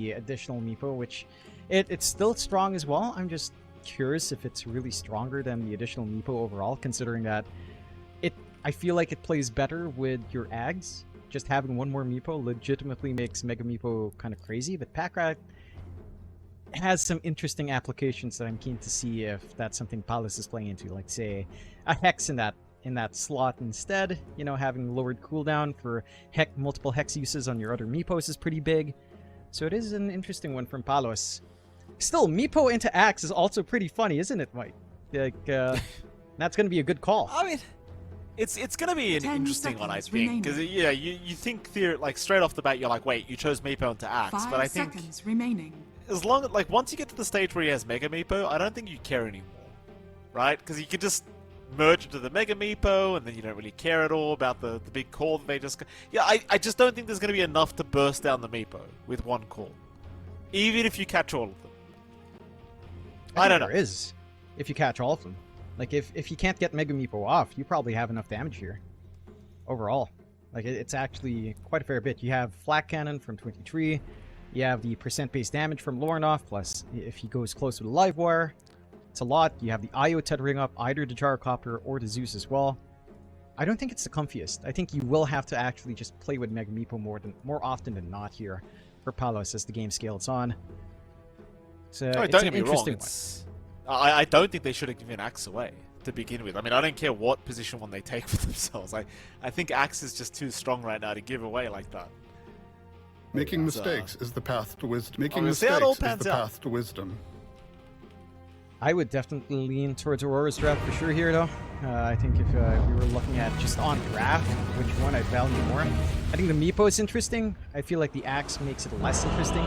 the additional Meepo, which it's still strong as well. I'm just curious if it's really stronger than the additional Meepo overall, considering that I feel like it plays better with your Ags. Just having one more Meepo legitimately makes Mega Meepo kind of crazy, but Pack Rat has some interesting applications that I'm keen to see if that's something Palace is playing into, like say a Hex in that slot instead. You know, having lowered cooldown for multiple Hex uses on your other Meepos is pretty big. So it is an interesting one from Palos. Still, Meepo into Axe is also pretty funny, isn't it, Mike? Like, that's going to be a good call. I mean, it's going to be an interesting one, I think. Because, yeah, you think, like, straight off the bat, you're like, wait, you chose Meepo into Axe. But I think, as long as, like, once you get to the stage where he has Mega Meepo, I don't think you care anymore. Right? Because you could just merge into the Mega Meepo, and then you don't really care at all about the big call that they just... Yeah, I just don't think there's going to be enough to burst down the Meepo with one call. Even if you catch all of them. I don't know. There is, if you catch all of them. Like, if you can't get Mega Meepo off, you probably have enough damage here. Overall. Like, it's actually quite a fair bit. You have Flak Cannon from 23. You have the percent-based damage from Lornoff, plus if he goes close to the Live Wire, it's a lot. You have the Io tethering up either the Gyrocopter or the Zeus as well. I don't think it's the comfiest. I think you will have to actually just play with Mega Meepo more often than not here for Palos as the game scales on. So don't get me wrong. I don't think they should have given Axe away to begin with. I mean, I don't care what position one they take for themselves. I think Axe is just too strong right now to give away like that. Making mistakes is the path to wisdom. Making mistakes is the path to wisdom. I would definitely lean towards Aurora's draft for sure here, though. I think if we were looking at just on draft, which one I'd value more. I think the Meepo is interesting. I feel like the Axe makes it less interesting.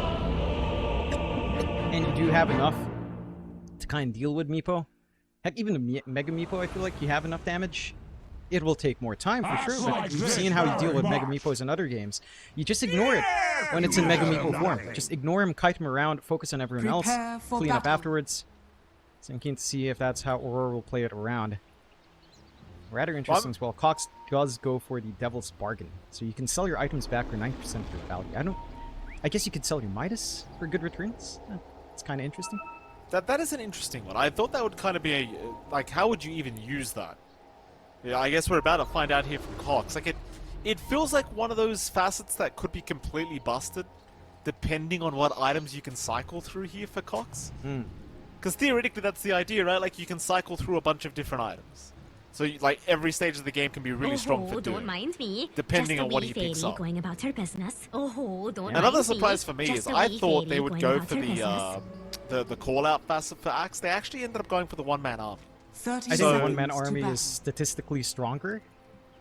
And you do have enough to kind of deal with Meepo. Heck, even the Mega Meepo, I feel like you have enough damage. It will take more time for sure, but you've seen how you deal with Mega Meepos in other games. You just ignore it when it's in Mega Meepo form. Just ignore him, kite him around, focus on everyone else, clean up afterwards. So I'm keen to see if that's how Aurora will play it around. Rather interesting as well. Cox does go for the Devil's Bargain. So you can sell your items back for 90% of your value. I guess you could sell your Midas for good returns. It's kind of interesting. That is an interesting one. I thought that would kind of be like, how would you even use that? Yeah, I guess we're about to find out here from Cox. Like, it feels like one of those facets that could be completely busted, depending on what items you can cycle through here for Cox. Because theoretically, that's the idea, right? Like, you can cycle through a bunch of different items. So, like, every stage of the game can be really strong for Doom, depending on what he picks up. Going about her business. Another surprise for me is I thought they would go for the call-out facet for Axe. They actually ended up going for the one-man army. I think the one-man army is statistically stronger.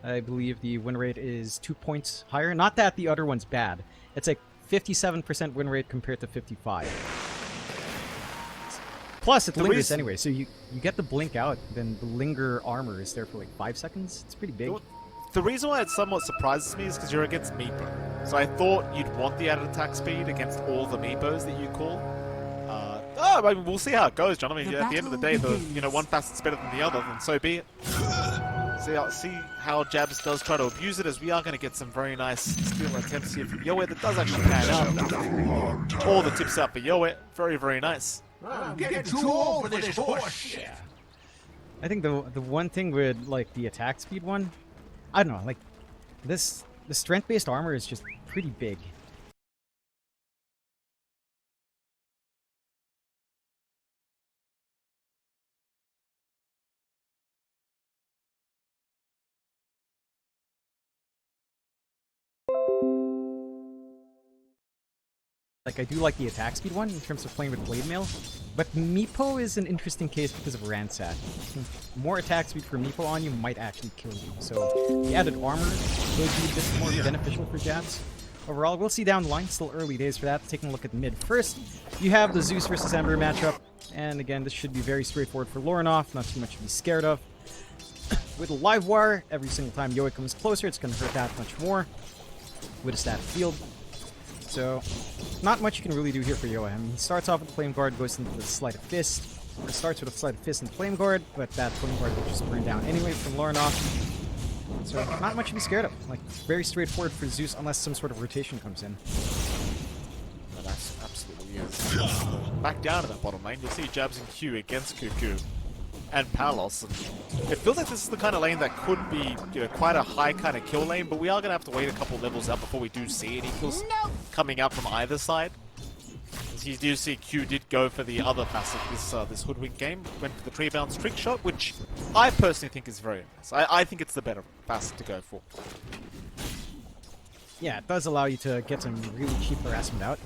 I believe the win rate is 2 points higher. Not that the other one's bad. It's like 57% win rate compared to 55. Plus, it lingers anyway, so you get the blink out, then the linger armor is there for like 5 seconds. It's pretty big. The reason why it somewhat surprises me is because you're against Meepo. So I thought you'd want the added attack speed against all the Meepos that you call. I mean, we'll see how it goes, John. I mean, at the end of the day, one facet's better than the other, then so be it. See how Jabs does try to abuse it, as we are going to get some very nice steal attempts here from Yoe that does actually pan out. All the tips out for Yoe. Very, very nice. I'm getting too old for this horse shit. I think the one thing with like the attack speed one, I don't know, like the strength-based armor is just pretty big. Like, I do like the attack speed one in terms of playing with Blade Mail, but Meepo is an interesting case because of Ransack. More attack speed for Meepo on you might actually kill you, so the added armor could be a bit more beneficial for Jabs. Overall, we'll see down the line, still early days for that. Taking a look at mid first, you have the Zeus versus Ember matchup, and again, this should be very straightforward for Lornoff, not too much to be scared of. With a live wire, every single time Yoe comes closer, it's going to hurt that much more with a static field. So, not much you can really do here for Yoe. I mean, he starts off with the Flame Guard, goes into the Sleight of Fist, or starts with a Sleight of Fist and Flame Guard, but that Flame Guard will just burn down anyway from Lornoff. So, not much to be scared of. Like, very straightforward for Zeus unless some sort of rotation comes in. Well, that's is back down to that bottom lane. You'll see Jabs and Q against Cuckoo and Palos. And it feels like this is the kind of lane that could be, you know, quite a high kind of kill lane, but we are going to have to wait a couple levels out before we do see any kills coming out from either side. As you do see, Q did go for the other facet this Hoodwink game, went for the tree bounce trick shot, which I personally think is very nice. I think it's the better facet to go for. Yeah, it does allow you to get some really cheap harassment out.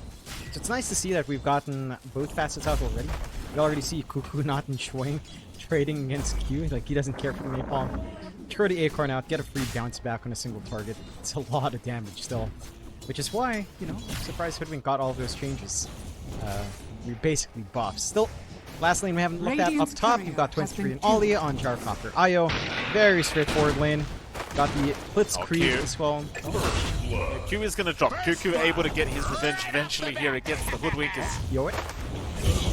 So it's nice to see that we've gotten both facets out already. You already see Cuckoo not enjoying trading against Q, like he doesn't care for the napalm. Throw the Acorn out, get a free bounce back on a single target. It's a lot of damage still. Which is why, you know, I'm surprised Hoodwink got all of those changes. We basically buffed. Still, last lane we haven't looked at up top, we've got 23 and Ollie on Gyrocopter Io. Very straightforward lane. Got the Blitzkrieg as well. Q is going to drop. Cuckoo able to get his revenge eventually here against the Hoodwinkers. Yoet.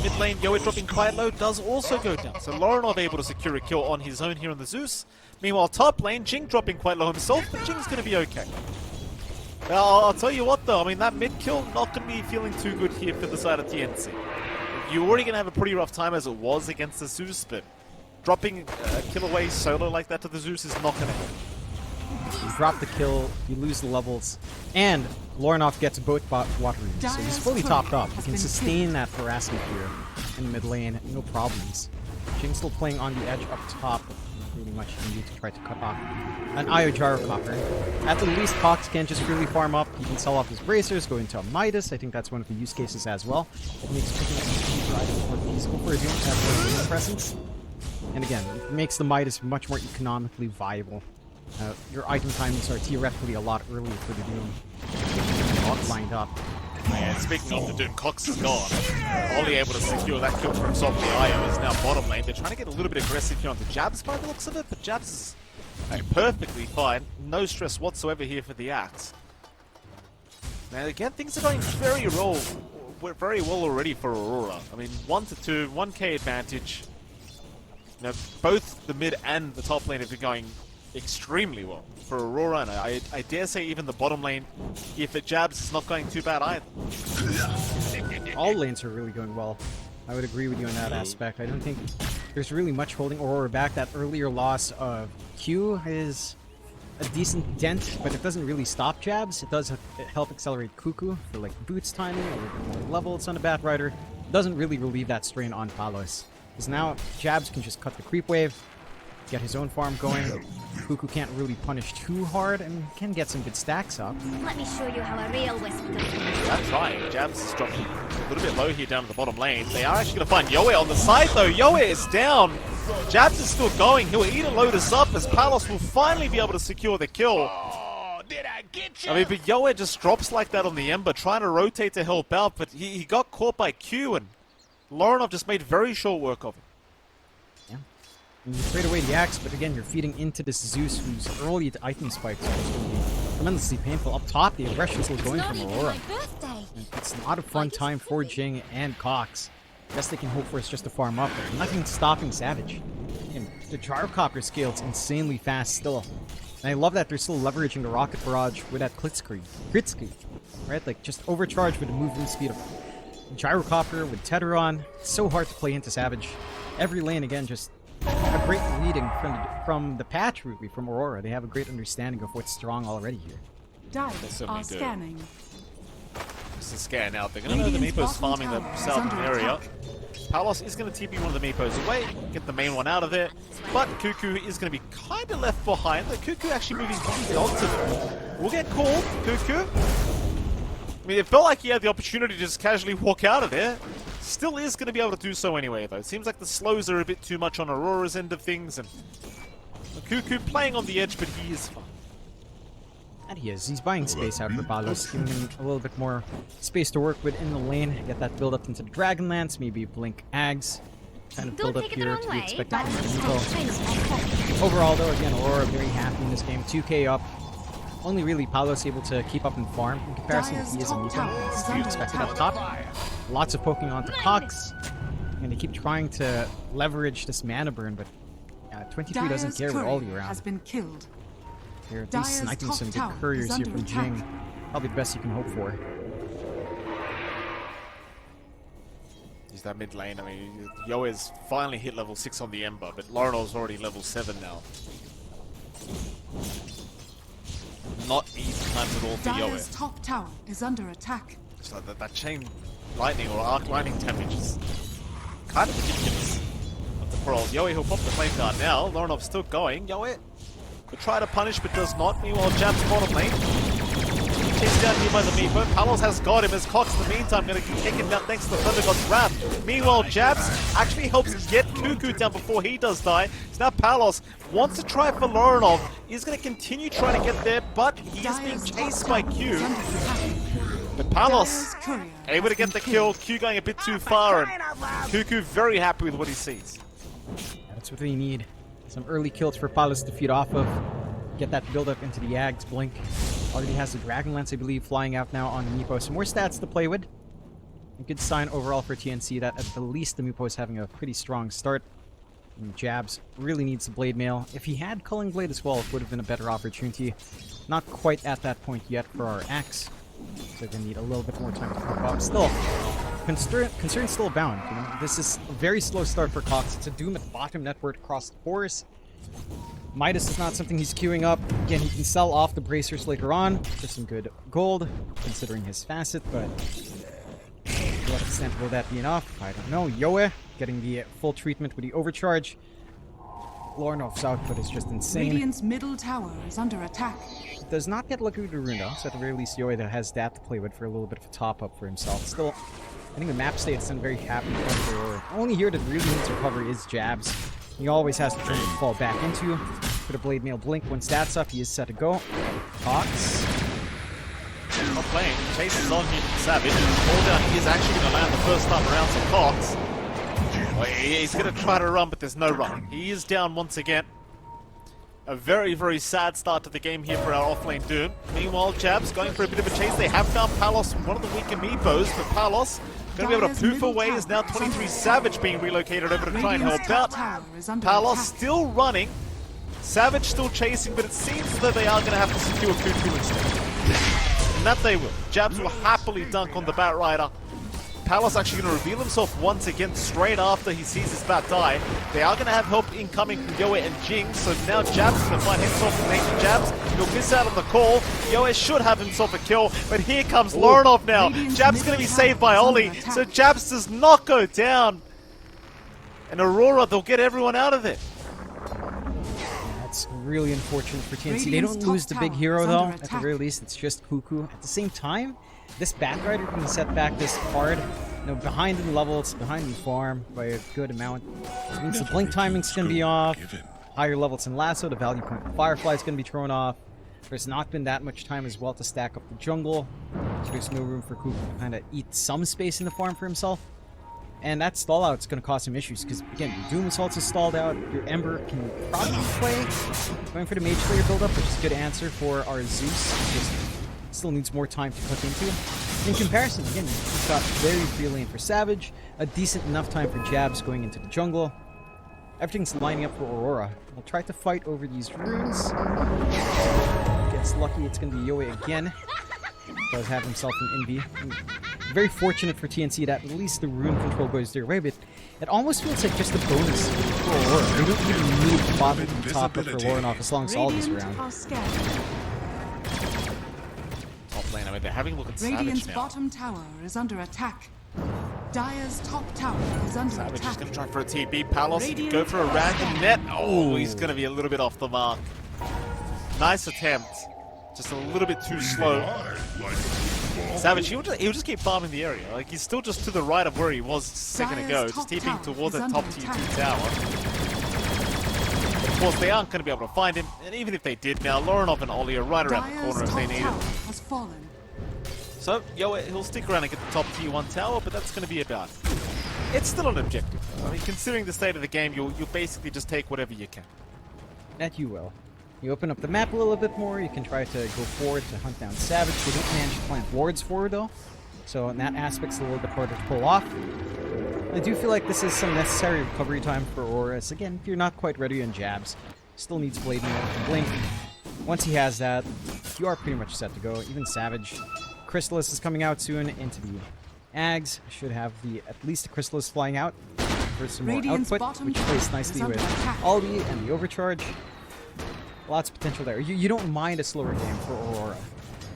Mid lane, Yoet dropping quite low does also go down. So Laurenov able to secure a kill on his own here on the Zeus. Meanwhile, top lane, Jing dropping quite low himself, but Jing's going to be okay. I'll tell you what though, I mean that mid kill not going to be feeling too good here for the side of TNC. You're already going to have a pretty rough time as it was against the Zeus, but dropping a kill away solo like that to the Zeus is not going to happen. You drop the kill, you lose the levels, and Laurenov gets both water reads, so he's fully topped up. He can sustain that harassment here in the mid lane, no problems. Jing's still playing on the edge up top, really much you need to try to cut off an Io Gyrocopter. At the least, Cox can just really farm up. He can sell off his bracers, go into a Midas. I think that's one of the use cases as well. It makes picking up cheaper items more feasible for a Doom to have more presence. And again, it makes the Midas much more economically viable. Your item timings are theoretically a lot earlier for the Doom. All lined up. Yeah, speaking of the Doom, Cox is gone. Ollie able to secure that kill for himself. The Io is now bottom lane. They're trying to get a little bit aggressive here on the Jabs by the looks of it, but Jabs is perfectly fine. No stress whatsoever here for the Axe. Now again, things are going very well already for Aurora. I mean, 1-2, 1k advantage. You know, both the mid and the top lane have been going extremely well for Aurora, and I dare say even the bottom lane, if it Jabs, it's not going too bad either. All lanes are really going well. I would agree with you on that aspect. I don't think there's really much holding Aurora back. That earlier loss of Q is a decent dent, but it doesn't really stop Jabs. It does help accelerate Cuckoo for like boots timing, a little bit more level. It's on a Batrider. It doesn't really relieve that strain on Palos. Because now Jabs can just cut the creep wave, get his own farm going. Cuckoo can't really punish too hard and can get some good stacks up. Let me show you how a real wisp does things. That's right. Jabs is dropping a little bit low here down to the bottom lane. They are actually going to find Yoe on the side though. Yoe is down. Jabs is still going. He'll either load us up as Palos will finally be able to secure the kill. Oh, did I get you? I mean, but Yoe just drops like that on the Ember, trying to rotate to help out, but he got caught by Q, and Laurenov just made very short work of him. You trade away the Axe, but again, you're feeding into this Zeus whose early item spikes are going to be tremendously painful. Up top, the aggression is still going from Aurora. It's not a fun time for Jing and Cox. Best they can hope for is just to farm up, but nothing stopping Savage. And the Gyrocopter scales insanely fast still. And I love that they're still leveraging the Rocket Barrage with that Blitzkrieg. Right? Like, just overcharge with the movement speed of Gyrocopter with Tetheron. It's so hard to play into Savage. Every lane, again, just a great reading from the patch, really, from Aurora. They have a great understanding of what's strong already here. Dives are scanning. This is scan out. They're going to know the Meepo's farming the southern area. Palos is going to TP one of the Meepos away, get the main one out of there, but Cuckoo is going to be kind of left behind. The Cuckoo actually moving onto them. We'll get called, Cuckoo. I mean, it felt like he had the opportunity to just casually walk out of there. Still is going to be able to do so anyway, though. It seems like the slows are a bit too much on Aurora's end of things, and Cuckoo playing on the edge, but he is fine. And he is. He's buying space out for Palos, giving him a little bit more space to work with in the lane, get that build up into the Dragonlance, maybe Blink Ags, kind of build up here to be expected from Meepo. Overall, though, again, Aurora very happy in this game. 2k up. Only really Palos able to keep up and farm in comparison to he is a Meepo. He's expected up top. Lots of poking onto Cox. And they keep trying to leverage this mana burn, but 23 doesn't care with all the around. Has been killed. They're at least sniping some good couriers here from Jing. Probably the best you can hope for. that mid lane. I mean, Yoe's finally hit level 6 on the Ember, but Lorenov's already level 7 now. Not easy times at all for Dire's Yoe. top tower is under attack. So that chain lightning or arc lightning damage is kind of ridiculous. But the Pearl, Yoe, he'll pop the flame guard now. Lorenov's still going. Yoe could try to punish, but does not. Meanwhile, Jab's bottom lane. Chased down here by the Meepo. Palos has got him as Cox in the meantime going to take him down thanks to the Thunder God's Wrath. Meanwhile, Jabs actually helps get Cuckoo down before he does die. So now Palos wants to try for Lorenov. He's going to continue trying to get there, but he is being chased by Q. But Palos able to get the kill. Q going a bit too far, and Cuckoo very happy with what he sees. That's what we need. Some early kills for Palos to feed off of. Get that build up into the Yag's Blink. Already has the Dragonlance, I believe, flying out now on the Meepo. Some more stats to play with. A good sign overall for TNC that at the least the Meepo is having a pretty strong start. And Jabs really needs the Blade Mail. If he had Culling Blade as well, it would have been a better opportunity. Not quite at that point yet for our Axe. So they need a little bit more time to pop up. Still, concern still abound. You know? This is a very slow start for Cox. It's a Doom at bottom network across the forest. Midas is not something he's queuing up. Again, he can sell off the bracers later on for some good gold, considering his facet, but to what extent will that be enough? I don't know. Yoe getting the full treatment with the overcharge. Lorenov's output is just insane. Radiant's middle tower is under attack. Does not get lucky with the rune though, so at the very least Yoe that has that to play with for a little bit of a top-up for himself. Still, I think the map state's been very happy for Aurora. Only here that really needs to recover is Jabs. He always has to try to fall back into. Put a Blade Mail Blink. Once that's up, he is set to go. Cox. Not playing. Chases on here from Savage. Hold down. He is actually going to land the first time around to Cox. Well, he's going to try to run, but there's no run. He is down once again. A very, very sad start to the game here for our offlane Doom. Meanwhile, Jabs going for a bit of a chase. They have found Palos, one of the weaker Meepos, but Palos going to be able to poof away as now 23 Savage being relocated over to try and help out. Palos still running. Savage still chasing, but it seems as though they are going to have to secure Cuckoo instead. And that they will. Jabs will happily dunk on the Bat Rider. Palos actually going to reveal himself once again straight after he sees his Bat die. They are going to have help incoming from Yoe and Jinx, so now Jabs is going to find himself in nature. Jabs, he'll miss out on the call. Yoe should have himself a kill, but here comes Lorenov now. Jabs going to be saved by Ollie, so Jabs does not go down. And Aurora, they'll get everyone out of it. That's really unfortunate for TNC. They don't lose the big hero though, at the very least. It's just Cuckoo. At the same time, this Bat Rider can set back this hard. You know, behind in levels, behind the farm by a good amount. It means the blink timing's gonna be off. Higher levels in Lasso, the value point of Firefly is gonna be thrown off. There's not been that much time as well to stack up the jungle. So there's no room for Cuckoo to kind of eat some space in the farm for himself. And that stall out's going to cause some issues because, again, your Doom Assaults is stalled out. Your Ember can probably play. Going for the Mage Slayer build-up, which is a good answer for our Zeus. Just still needs more time to cook into. In comparison, again, you've got very free lane for Savage, a decent enough time for Jabs going into the jungle. Everything's lining up for Aurora. We'll try to fight over these runes. Gets lucky, it's going to be Yoe again. Does have himself an envy. Very fortunate for TNC that at least the rune control goes their way, but it almost feels like just a bonus for Aurora. They don't even need to bother to top up for Lorenov as long as all is around. Top lane, I mean, they're having a look at Savage Radiant's now. bottom tower is under attack. Dire's top tower is under Savage attack. is going to try for a TB. Palos, he can go for a random net. Oh, he's going to be a little bit off the mark. Nice attempt. Just a little bit too slow. Savage, he'll just keep farming the area. Like, he's still just to the right of where he was a second ago, just TPing towards that top tier 2 tower. But of course, they aren't going to be able to find him, and even if they did now, Lorenov and Ollie are right around the corner if they need him. Has fallen. So, Yoe, he'll stick around and get the top tier 1 tower, but that's going to be about it. It's still an objective. I mean, considering the state of the game, you'll basically just take whatever you can. That you will. You open up the map a little bit more, you can try to go forward to hunt down Savage. They don't manage to plant wards forward though, so in that aspect's a little bit harder to pull off. I do feel like this is some necessary recovery time for Aurora. As again, if you're not quite ready on Jabs, still needs Blade Mail and Blink. Once he has that, you are pretty much set to go. Even Savage. Chrysalis is coming out soon into the Ags should have at least the Chrysalis flying out for some Radiant's more output, which plays nicely with Aldi and the Overcharge. Lots of potential there. You don't mind a slower game for Aurora.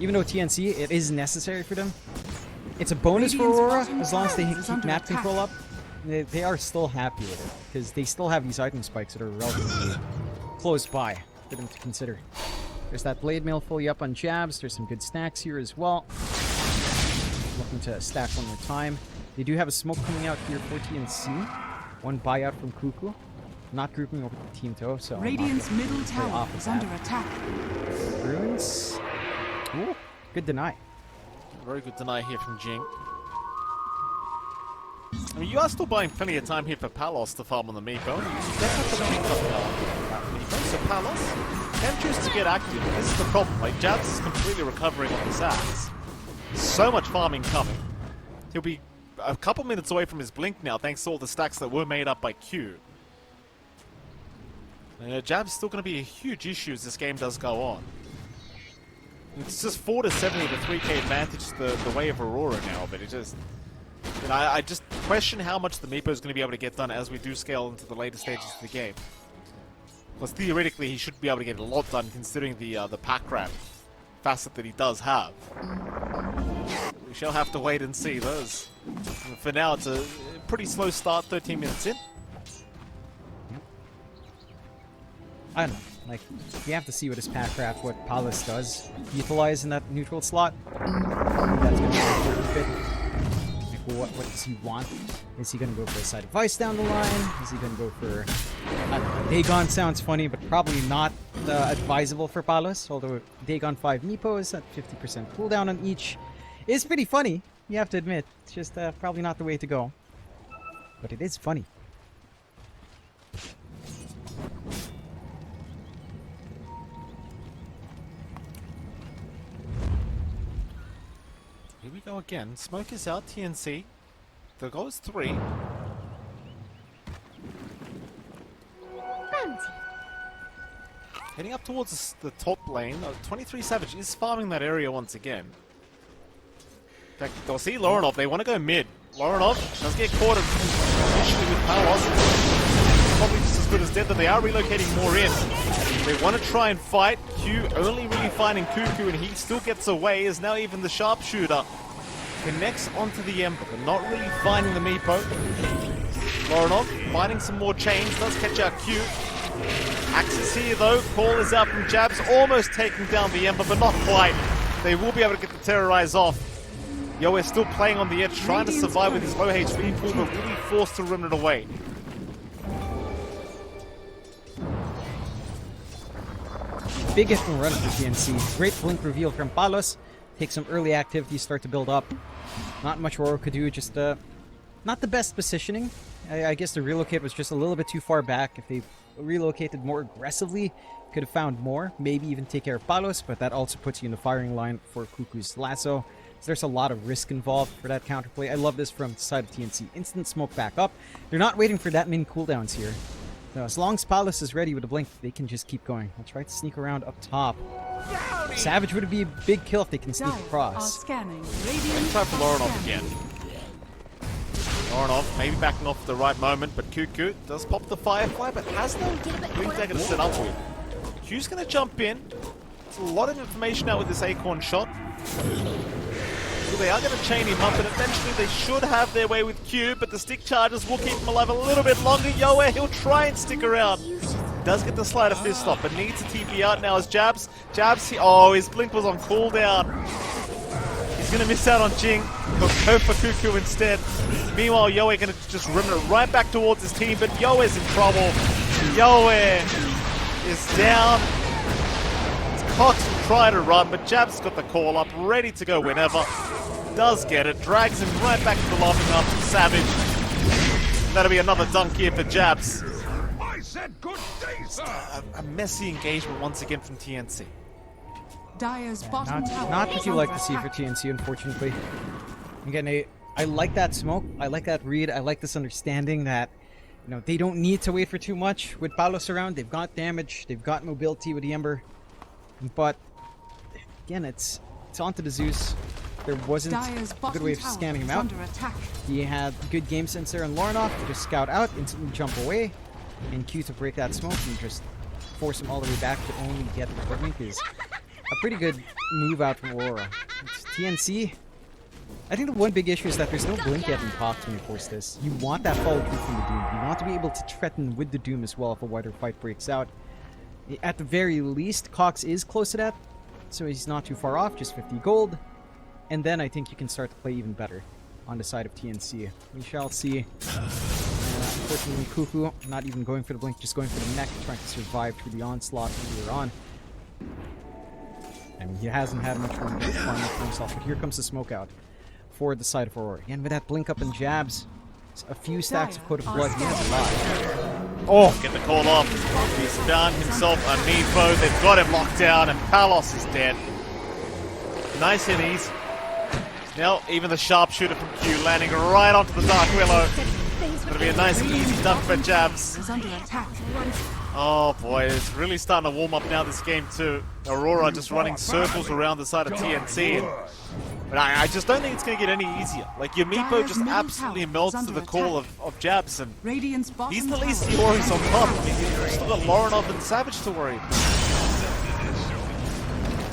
Even though TNC, it is necessary for them. It's a bonus for Aurora, as long as they keep map control up. They are still happy with it, because they still have these item spikes that are relatively close by for them to consider. There's that Blade Mail fully up on Jabs. There's some good stacks here as well. Looking to stack one more time. They do have a smoke coming out here for TNC. One buyout from Cuckoo. Not grouping over the Team Toe, so Radiant's middle tower is under attack. Ruins. Ooh, good deny. Very good deny here from Jing. I mean, you are still buying plenty of time here for Palos to farm on the Meepo. You definitely pick up Meepo, so Palos can choose to get active. This is the problem, like Jabs is completely recovering on his axe. So much farming coming. He'll be a couple minutes away from his blink now, thanks to all the stacks that were made up by Q. Jab's still going to be a huge issue as this game does go on. It's just 4 to 70 to 3k advantage the way of Aurora now, but it just... You know, I just question how much the Meepo is going to be able to get done as we do scale into the later stages of the game. Because theoretically he should be able to get a lot done considering the pack rat facet that he does have. We shall have to wait and see those. For now it's a pretty slow start, 13 minutes in. I don't know. Like, you have to see what his pack rat, what Palos does utilize in that neutral slot. I think that's going to be a bit. Like, what does he want? Is he going to go for a side of Vice down the line? Is he going to go for... I don't know. Dagon sounds funny, but probably not advisable for Palos. Although Dagon 5 Meepo is at 50% cooldown on each. It's pretty funny, you have to admit. It's just probably not the way to go. But it is funny. Here we go again. Smoke is out, TNC. There goes 3. Heading up towards the top lane. 23 Savage is farming that area once again. In fact, they'll see Lorenov. They want to go mid. Lorenov does get caught initially with Palos. Probably just as good as dead, but they are relocating more in. They want to try and fight. Q only really finding Cuckoo, and he still gets away, as now even the sharpshooter connects onto the Ember, but not really finding the Meepo. Lorenov finding some more chains, does catch out Q. Axis here though, call is out from Jabs, almost taking down the Ember, but not quite. They will be able to get the Terrorize off. Yo is still playing on the edge, trying to survive with his low HP pool, but really forced to run it away. Big hit and run for TNC. Great blink reveal from Palos. Take some early activities, start to build up. Not much Aurora could do, just not the best positioning. I guess the relocate was just a little bit too far back. If they relocated more aggressively, could have found more. Maybe even take care of Palos, but that also puts you in the firing line for Cuckoo's lasso. So there's a lot of risk involved for that counterplay. I love this from the side of TNC. Instant smoke back up. They're not waiting for that many cooldowns here. So as long as Palos is ready with a blink, they can just keep going. I'll try to sneak around up top. Savage would be a big kill if they can sneak across. Try for Lorenov again. Lorenov maybe backing off at the right moment, but Cuckoo does pop the Firefly, but has no blink dagger to set up with. Q's going to jump in. There's a lot of information out with this Acorn shot. So they are going to chain him up, and eventually they should have their way with Q, but the stick charges will keep him alive a little bit longer. Yoe, he'll try and stick around. Does get the Sleight of Fist off, but needs a TP out now as Jabs. Oh, his blink was on cooldown. He's going to miss out on Jing. He'll go for Cuckoo instead. Meanwhile, Yoe going to just run it right back towards his team, but Yoe's in trouble. Yoe is down. Cox will try to run, but Jab's got the call up, ready to go whenever. Does get it, drags him right back to the lobbing up to Savage. That'll be another dunk here for Jabs. I said good day, sir. A messy engagement once again from TNC. Dire's bottom tower. Not what you like to see for TNC, unfortunately. Again, I like that smoke. I like that read. I like this understanding that, you know, they don't need to wait for too much with Palos around. They've got damage. They've got mobility with the Ember. But again, it's onto the Zeus. there wasn't Dire's a good bottom way of tower scanning him is out. under attack. He had good game sense there on Lornoff to just scout out, instantly jump away, and Q to break that smoke and just force him all the way back to only get the Blink is a pretty good move out from Aurora. It's TNC. I think the one big issue is that there's no blink yet in Cox when you force this. You want that follow through from the Doom. You want to be able to threaten with the Doom as well if a wider fight breaks out. At the very least, Cox is close to that, so he's not too far off, just 50 gold. And then I think you can start to play even better on the side of TNC. We shall see. Unfortunately, Cuckoo not even going for the blink, just going for the mech, trying to survive through the onslaught earlier on. I mean, he hasn't had much room to farm for himself, but here comes the smoke out for the side of Aurora. Again, with that blink up and jabs, a few stacks of Code of Blood, he has a lot. Oh, get the call off. He's found himself a Meepo. They've got him locked down, and Palos is dead. Nice and easy. Now, even the sharpshooter from Q landing right onto the Dark Willow. Gonna be a nice easy duck for Jabs. Is under attack. Oh boy, it's really starting to warm up now this game too. Aurora just running circles around the side of TNC. But I just don't think it's going to get any easier. Like, your Meepo just absolutely melts to the call of Jabs, and Radiant's bottom he's the least tower he worries is on under top. I attack. mean, you've still got Laurenov and Savage to worry about.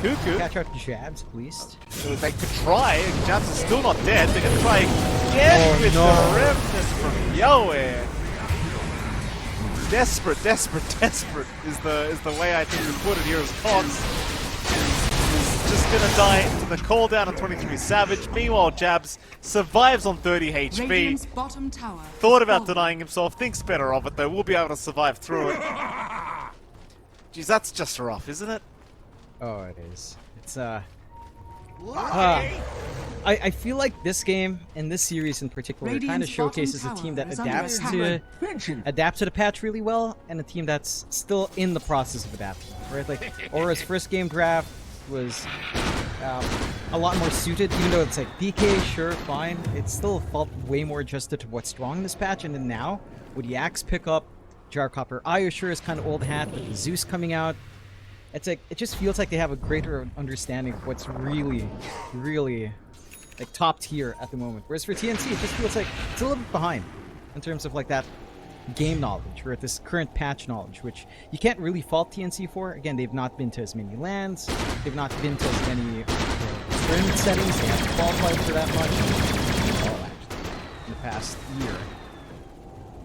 Cuckoo. Catch out Jabs, at least. They could try. Jabs is still not dead. They're going to try again with the remnant from Yoe. Desperate, desperate, desperate is the way I think we put it here as Cox. Is just going to die to the call down on 23 Savage. Meanwhile, Jabs survives on 30 HP. Radiant's bottom tower Thought is about falling. denying himself. Thinks better of it, though. We'll be able to survive through it. Jeez, that's just rough, isn't it? Oh, it is. It's, I feel like this game, and this series in particular, kind of Radiant's showcases a bottom team that tower is under adapts to the patch really well, and a team that's still in the process of adapting. Right? Like, Aura's first game draft was a lot more suited, even though it's like PK, sure, fine. It still felt way more adjusted to what's strong in this patch, and then now, with the Axe pickup, Jarcopper Io sure is kind of old hat, with the Zeus coming out. It's like, it just feels like they have a greater understanding of what's really, really, like, top tier at the moment. Whereas for TNC, it just feels like it's a little bit behind in terms of, like, that game knowledge, or this current patch knowledge, which you can't really fault TNC for. Again, they've not been to as many lands, they've not been to as many tournament settings, they haven't qualified for that much in the past year.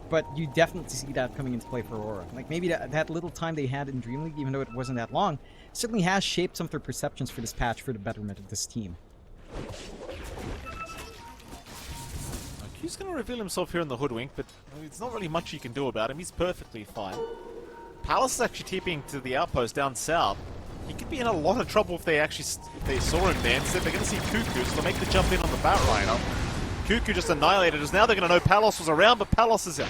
But you definitely see that coming into play for Aurora. Like, maybe that little time they had in Dream League, even though it wasn't that long, certainly has shaped some of their perceptions for this patch for the betterment of this team. Q's going to reveal himself here in the Hoodwink, but it's not really much you can do about him. He's perfectly fine. Palace is actually TPing to the outpost down south. He could be in a lot of trouble if they saw him there. Instead, they're going to see Cuckoo, so they'll make the jump in on the Batriner. Cuckoo just annihilated us. Now they're going to know Palos was around, but Palos is out.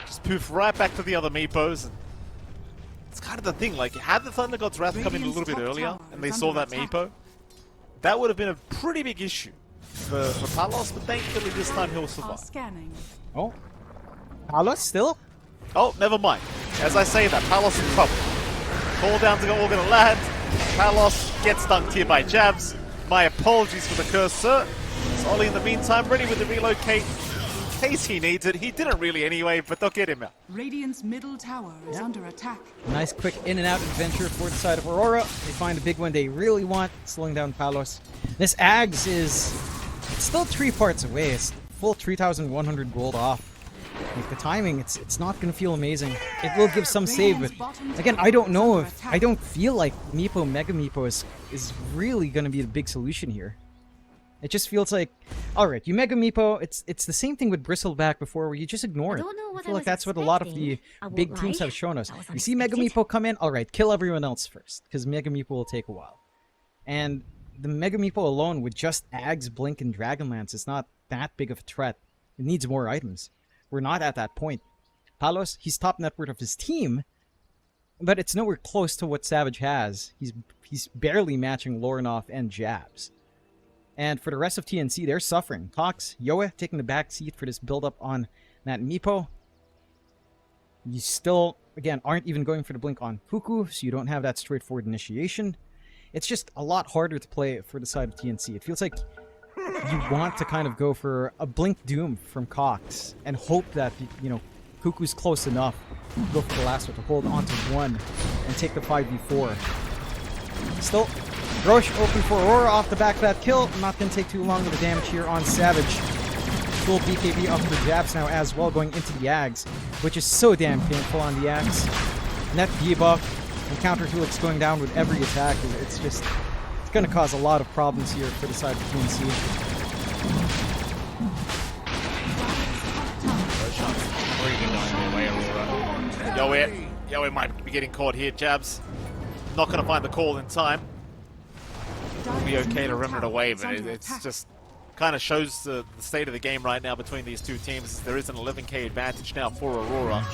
Just poof right back to the other Meepos. And it's kind of the thing, like, had the Thunder God's Wrath come in a little bit earlier, and they saw that Meepo, that would have been a pretty big issue for Palos, but thankfully this time he'll survive. Scanning. Oh, Palos still? Oh, never mind. As I say that, Palos in trouble. Call downs are all going to land. Palos gets dunked here by Jabs. My apologies for the curse, sir. Ollie, in the meantime, ready with the relocate in case he needs it. He didn't really anyway, but they'll get him out. Radiant's middle tower is under attack. Nice quick in and out adventure for the side of Aurora. They find a big one they really want, slowing down Palos. This Ags is still 3 parts away. It's full 3,100 gold off. Like, the timing, it's not going to feel amazing. It will give some save, but again, I don't know if... I don't feel like Meepo, Mega Meepo is really going to be the big solution here. It just feels like, alright, you Mega Meepo, it's the same thing with Bristleback before, where you just ignore it. I feel like that's what a lot of the big teams have shown us. You see Mega Meepo come in, alright, kill everyone else first, because Mega Meepo will take a while. And the Mega Meepo alone with just Ags, Blink, and Dragonlance is not that big of a threat. It needs more items. We're not at that point. Palos, he's top net worth of his team, but it's nowhere close to what Savage has. He's barely matching Lornoff and Jabs. And for the rest of TNC, they're suffering. Cox, Yoa taking the back seat for this build-up on that Meepo. You still, again, aren't even going for the blink on Fuku, so you don't have that straightforward initiation. it's just a lot harder to play for the side of TNC. It feels like you want to kind of go for a Blink Doom from Cox and hope that, you know, Cuckoo's close enough to go for the last one to hold onto one and take the 5v4. Still, Roche open for Aurora off the back of that kill. Not going to take too long with the damage here on Savage. Full BKB up for the jabs now as well, going into the Ags, which is so damn painful on the Ags. Net debuff and counter Helix going down with every attack. It's just, it's going to cause a lot of problems here for the side of TNC. Yo, we might be getting caught here, Jabs. Not going to find the call in time. It'll be okay to run it away, but it's just kind of shows the state of the game right now between these two teams. There is an 11k advantage now for Aurora.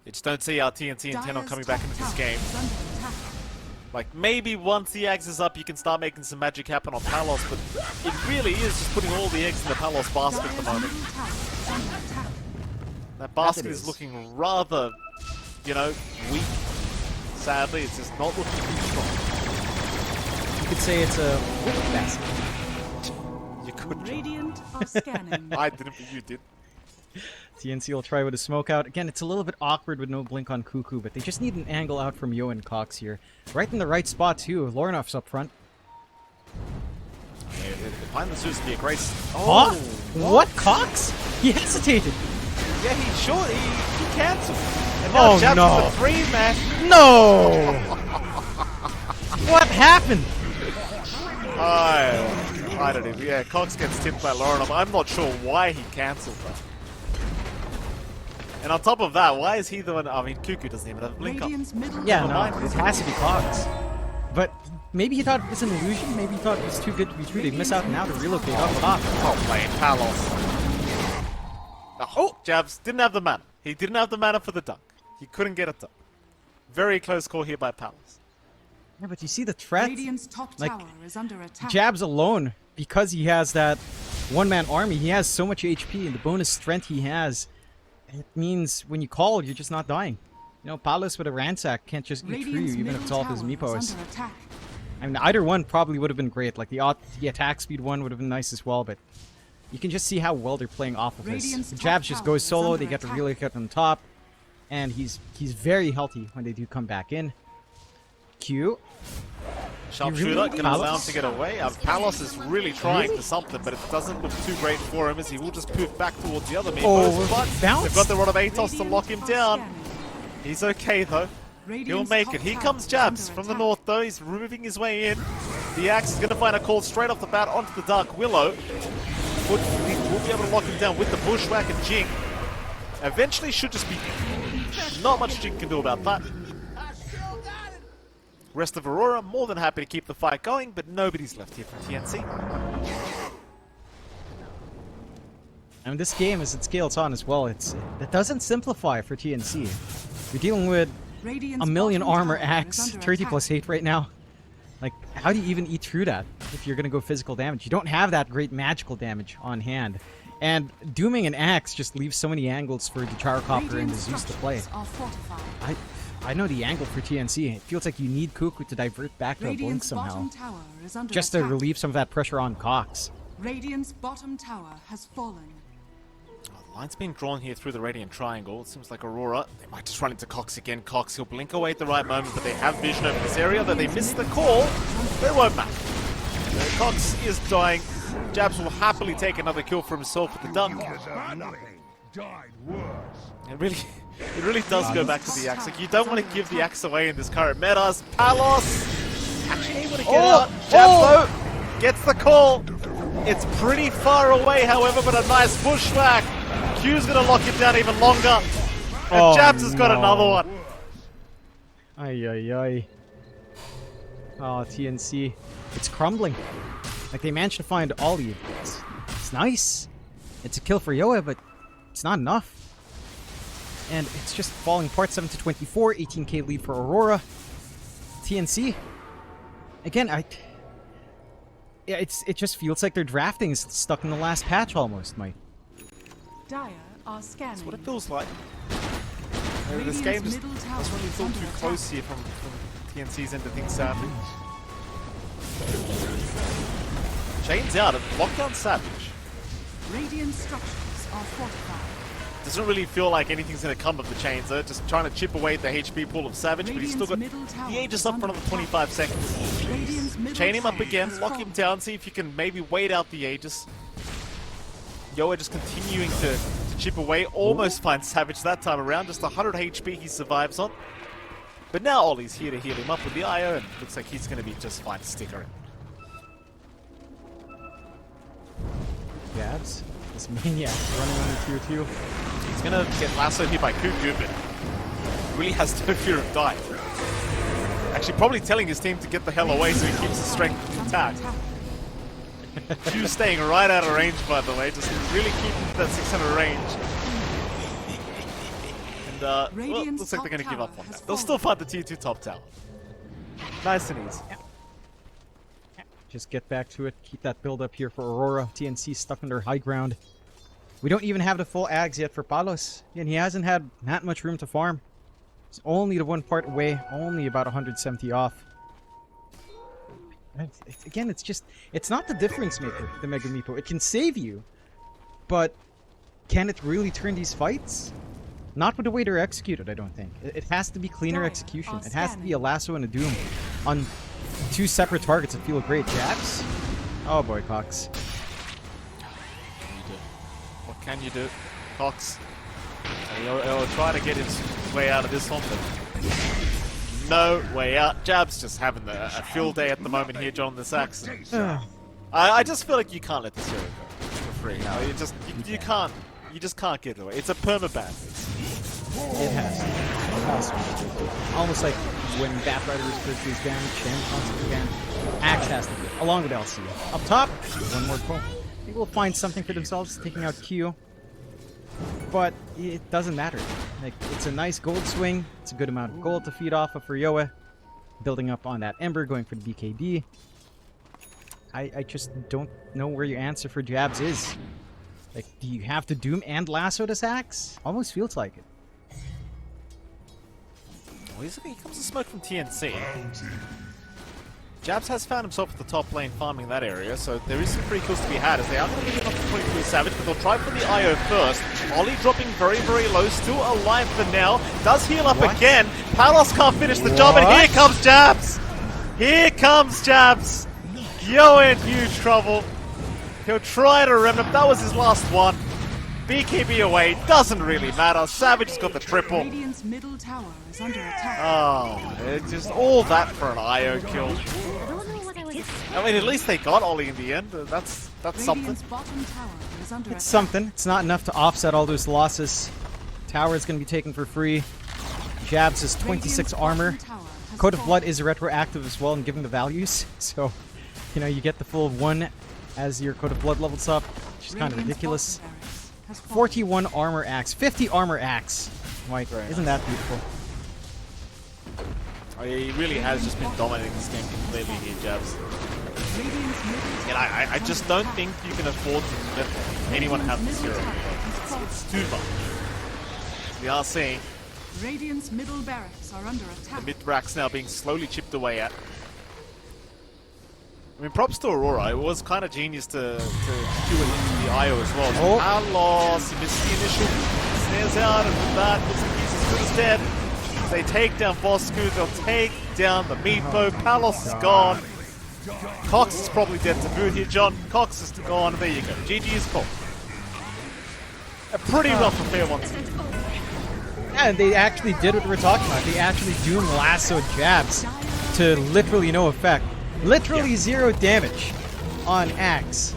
You just don't see our TNC intend on coming back into this game. Like, maybe once the Ags is up, you can start making some magic happen on Palos, but it really is just putting all the eggs in the Palos basket at the moment. That basket is looking rather, you know, weak. Sadly, it's just not looking too strong. You could say it's a weak basket. You could. Radiant are scanning. I didn't, but you did. TNC will try with a smoke out. Again, it's a little bit awkward with no blink on Cuckoo, but they just need an angle out from Yo and Cox here. Right in the right spot, too. Lornoff's up front. Yeah, behind the Zeus be a great... Oh! What? Cox? He hesitated. Yeah, he cancelled. And now Jabs no. the 3-man. No! What happened? I don't know. Yeah, Cox gets tipped by Lauren. I'm not sure why he cancelled that. And on top of that, why is he the one? I mean, Cuckoo doesn't even have a blink up. Yeah, no, it has to be Cox. But maybe he thought it was an illusion. Maybe he thought it was too good to be true. They miss out now to relocate off Cox. Oh, playing Palos. Oh, Jabs didn't have the mana. He didn't have the mana for the dunk. He couldn't get it done. Very close call here by Palos. Yeah, but you see the threat? Radiant's top tower is under attack. Jabs alone, because he has that one-man army, he has so much HP, and the bonus strength he has, it means when you call, you're just not dying. You know, Palos with a Ransack can't just eat through you, even if it's all of his meepos. I mean, either one probably would have been great. Like, the attack speed one would have been nice as well, but you can just see how well they're playing off of this. Jabs just goes solo, they get to really cut on top, and he's very healthy when they do come back in. Q. Sharpshooter can allow him to get away. Palos is really trying for something, but it doesn't look too great for him as he will just poof back towards the other meepos. But they've got the Rod of Atos to lock him down. He's okay though. He'll make it. Here comes Jabs from the north though. He's moving his way in. The Axe is going to find a call straight off the bat onto the Dark Willow. We'll be able to lock him down with the Bushwhack and Jing. Eventually should just be... Not much Jing can do about that. Rest of Aurora more than happy to keep the fight going, but nobody's left here from TNC. I mean, this game, as it scales on as well, it doesn't simplify for TNC. You're dealing with a million armor axe, 30 plus 8 right now. Like, how do you even eat through that if you're going to go physical damage? You don't have that great magical damage on hand. And dooming an axe just leaves so many angles for the Gyrocopter and the Zeus to play. I know the angle for TNC. It feels like you need Cuckoo to divert back to a blink somehow. Just to relieve some of that pressure on Cox. Radiant's bottom tower has fallen. The line's being drawn here through the Radiant Triangle. It seems like Aurora, they might just run into Cox again. Cox, he'll blink away at the right moment, but they have vision over this area. Though they missed the call, they won't matter. Cox is dying. Jabs will happily take another kill for himself with the dunk. It really does go back to the axe. Like, you don't want to give the axe away in this current metas. Palos actually able to get out. Jabs though gets the call. It's pretty far away, however, but a nice bushwhack. Q's gonna lock it down even longer. And Jabs has got another one. Ay. Oh, TNC. It's crumbling. Like, they managed to find Ollie. It's nice. It's a kill for Yoa, but it's not enough. And it's just falling apart. 7-24, 18k lead for Aurora. TNC. Again, it just feels like their drafting is stuck in the last patch almost, Mike. Dire are scanning. That's what it feels like. This game just doesn't really feel too close here from TNC's into things, sadly. Chains out of Lockdown Savage. Radiant structures are fortified. Doesn't really feel like anything's going to come of the chains, though. Just trying to chip away at the HP pool of Savage, but he's still got the Aegis up for another 25 seconds. Chain him up again, lock him down, see if you can maybe wait out the Aegis. Yoa just continuing to chip away, almost finds Savage that time around. Just 100 HP he survives on. But now Ollie's here to heal him up with the IO, and looks like he's going to be just fine to stick around. Jabs. This maniac running on the tier 2. He's going to get lassoed here by Cuckoo, but really has no fear of dying. Actually, probably telling his team to get the hell away so he keeps his strength and attack. Q staying right out of range, by the way, just really keeping that 600 range. And, well, looks like they're going to give up on that. They'll still fight the tier 2 top tower. Nice and easy. Just get back to it. Keep that build up here for Aurora. TNC stuck under high ground. We don't even have the full ags yet for Palos. And he hasn't had that much room to farm. He's only the one part away. Only about 170 off. Again, it's not the difference maker, the Mega Meepo. It can save you. But can it really turn these fights? Not with the way they're executed, I don't think. It has to be cleaner execution. It has to be a lasso and a doom on 2 separate targets that feel great. Jabs? Oh boy, Cox. What can you do? Cox. He'll try to get his way out of this one, but no way out. Jabs just having a field day at the moment here, John, this accident. I just feel like you can't let this hero go for free. No, you just can't get it away. It's a permaban. It has to. Almost like when Batrider was first used down, Chen constantly down. Axe has to do it, along with LC. Up top, one more pull. I think we'll find something for themselves, taking out Q. But it doesn't matter. Like, it's a nice gold swing. It's a good amount of gold to feed off of for Yoa. Building up on that Ember, going for the BKB. I just don't know where your answer for Jabs is. Like, do you have to Doom and Lasso this axe? Almost feels like it. Well, he comes to smoke from TNC. Jabs has found himself at the top lane farming that area, so there is some free kills to be had as they are going to give up the 23 Savage, but they'll try for the IO first. Ollie dropping very, very low, still alive for now. Does heal up again. Palos can't finish the job, and here comes Jabs! Here comes Jabs! Yoa in huge trouble. He'll try to remnant. That was his last one. BKB away, doesn't really matter. Savage has got the triple. Radiant's middle tower is under attack. Oh, it's just all that for an IO kill. I mean, at least they got Ollie in the end. That's something. Bottom tower is under It's something. It's not enough to offset all those losses. Tower is going to be taken for free. Jabs is 26 armor. Code of Blood is retroactive as well and giving the values. So, you know, you get the full 1 as your Code of Blood levels up, which is kind of ridiculous. 41 armor axe, 50 armor axe. Like, isn't that beautiful? Oh, yeah, he really has just been dominating this game completely here, Jabs. And I just don't think you can afford to let anyone have this hero. It's too much. We are seeing Radiant's middle barracks are under the attack. mid-racks now being slowly chipped away at. I mean, props to Aurora. It was kind of genius to do it into the IO as well. Oh. Palos, he missed the initial. Snares out, and with that, looks like he's as good as dead. They take down Bosku, they'll take down the Meepo. Palos is gone. Cox is probably dead to boot here, John. Cox is gone, and there you go. GG is called. A pretty rough affair once again. Yeah, and they actually did what we're talking about. They actually Doom Lasso Jabs to literally no effect. Literally 0 damage on Axe.